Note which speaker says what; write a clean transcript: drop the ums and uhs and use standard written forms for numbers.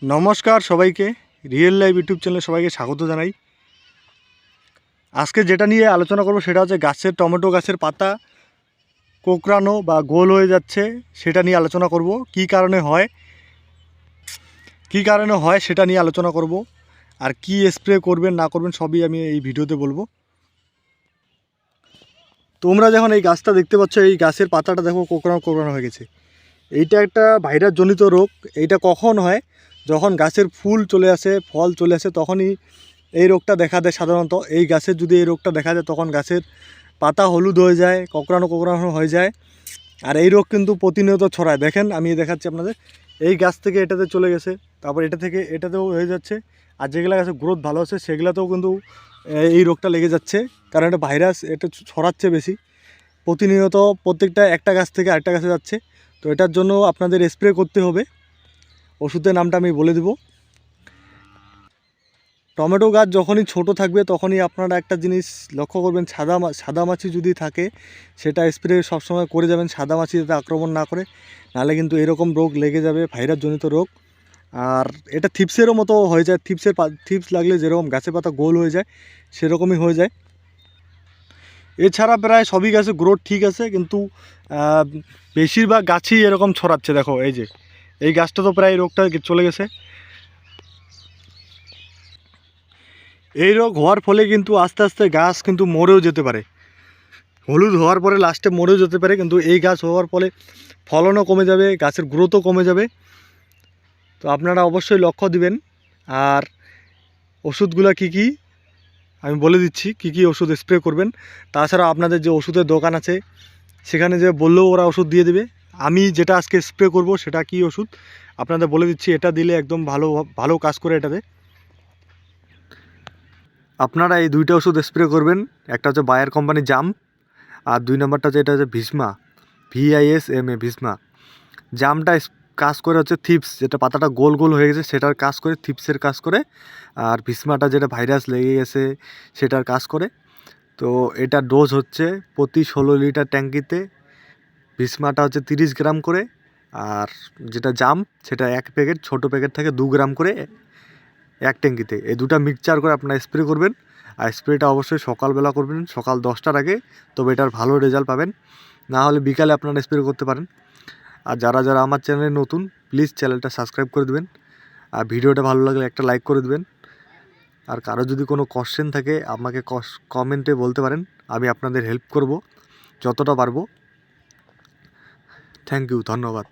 Speaker 1: নমস্কার সবাইকে, real life YouTube চ্যানেলে সবাইকে স্বাগত জানাই। আজকে যেটা নিয়ে আলোচনা করব সেটা হচ্ছে টমেটো গাছের পাতা কোঁকড়ানো বা গোল হয়ে যাচ্ছে, সেটা নিয়ে আলোচনা করব। কী কারণে হয় সেটা নিয়ে আলোচনা করব, আর কি স্প্রে করবেন না করবেন সবই আমি এই ভিডিওতে বলবো। তোমরা যখন এই গাছটা দেখতে পাচ্ছ, এই গাছের পাতাটা দেখো কোঁকড়ানো হয়ে গেছে। এইটা একটা ভাইরাস জনিত রোগ। এইটা কখন হয়? যখন গাছের ফুল চলে আসে, ফল চলে আসে, তখনই এই রোগটা দেখা দেয় সাধারণত। এই গাছের যদি এই রোগটা দেখা যায় তখন গাছের পাতা হলুদ হয়ে যায়, কোঁকড়ানো হয়ে যায়। আর এই রোগ কিন্তু প্রতিনিয়ত ছড়ায়। দেখেন, আমি দেখাচ্ছি আপনাদের। এই গাছ থেকে এটাতে চলে গেছে, তারপর এটা থেকে এটাতেও হয়ে যাচ্ছে। আর যেগুলো গাছের গ্রোথ ভালো আছে সেগুলোতেও কিন্তু এই রোগটা লেগে যাচ্ছে, কারণ এটা ভাইরাস, এটা ছড়াচ্ছে বেশি। প্রতিনিয়ত প্রত্যেকটা একটা গাছ থেকে আরেকটা গাছে যাচ্ছে। তো এটার জন্য আপনাদের স্প্রে করতে হবে। ওষুধের নামটা আমি বলে দেব। টমেটো গাছ যখনই ছোট থাকবে তখনই আপনারা একটা জিনিস লক্ষ্য করবেন, সাদামাছি যদি থাকে সেটা স্প্রে সবসময় করে যাবেন, সাদামাছি যাতে আক্রমণ না করে, নাহলে কিন্তু এরকম রোগ লেগে যাবে, ভাইরাসজনিত রোগ। আর এটা থিপসেরও মতো হয়ে যায়। থিপস লাগলে যেরকম গাছের পাতা গোল হয়ে যায় সেরকমই হয়ে যায়। এছাড়া প্রায় সবই গাছে গ্রোথ ঠিক আছে, কিন্তু বেশিরভাগ গাছই এরকম ছড়াচ্ছে। দেখো এই গাছটা তো প্রায় রোগটা চলে গেছে। এই রোগ হওয়ার ফলে কিন্তু আস্তে আস্তে গাছ কিন্তু মরেও যেতে পারে, হলুদ হওয়ার পরে লাস্টে মরেও যেতে পারে। কিন্তু এই গাছ হওয়ার ফলে ফলনও কমে যাবে, গাছের গ্রোথও কমে যাবে। তো আপনারা অবশ্যই লক্ষ্য দিবেন। আর ওষুধগুলো কি আমি বলে দিচ্ছি, কি ওষুধ স্প্রে করবেন। তাছাড়া আপনাদের যে ওষুধের দোকান আছে সেখানে যে বললেও ওরা ওষুধ দিয়ে দেবে। আমি যেটা আজকে স্প্রে করব সেটা কি ওষুধ আপনাদের বলে দিচ্ছি। এটা দিলে একদম ভালো কাজ করে এটাতে। আপনারা এই দুইটা ওষুধ স্প্রে করবেন। একটা হচ্ছে বায়ার কোম্পানি জাম, আর 2 নম্বরটা হচ্ছে এটা হচ্ছে ভিসমা, VISMA ভিসমা। জামটা কাজ করে হচ্ছে থিপস, যেটা পাতাটা গোল গোল হয়ে গেছে সেটার কাজ করে, থিপসের কাজ করে। আর ভিসমাটা যেটা ভাইরাস লেগে গেছে সেটার কাজ করে। তো এটা ডোজ হচ্ছে প্রতি 16 লিটার ট্যাঙ্কিতে ভিসমাটা হচ্ছে 30 গ্রাম করে। আর যেটা জাম সেটা 1 প্যাকেট, ছোটো প্যাকেট থেকে 2 গ্রাম করে এক ট্যাঙ্কিতে। এই দুটা মিক্সচার করে আপনারা স্প্রে করবেন। আর স্প্রেটা অবশ্যই সকালবেলা করবেন, সকাল 10টার আগে, তবে এটার ভালো রেজাল্ট পাবেন। না হলে বিকালে আপনারা স্প্রে করতে পারেন। আর যারা আমার চ্যানেলে নতুন, প্লিজ চ্যানেলটা সাবস্ক্রাইব করে দেবেন। আর ভিডিওটা ভালো লাগলে একটা লাইক করে দেবেন। আর কারো যদি কোনো কোশ্চেন থাকে আমাকে কমেন্টে বলতে পারেন, আমি আপনাদের হেল্প করব যতটা পারবো। থ্যাংক ইউ, ধন্যবাদ।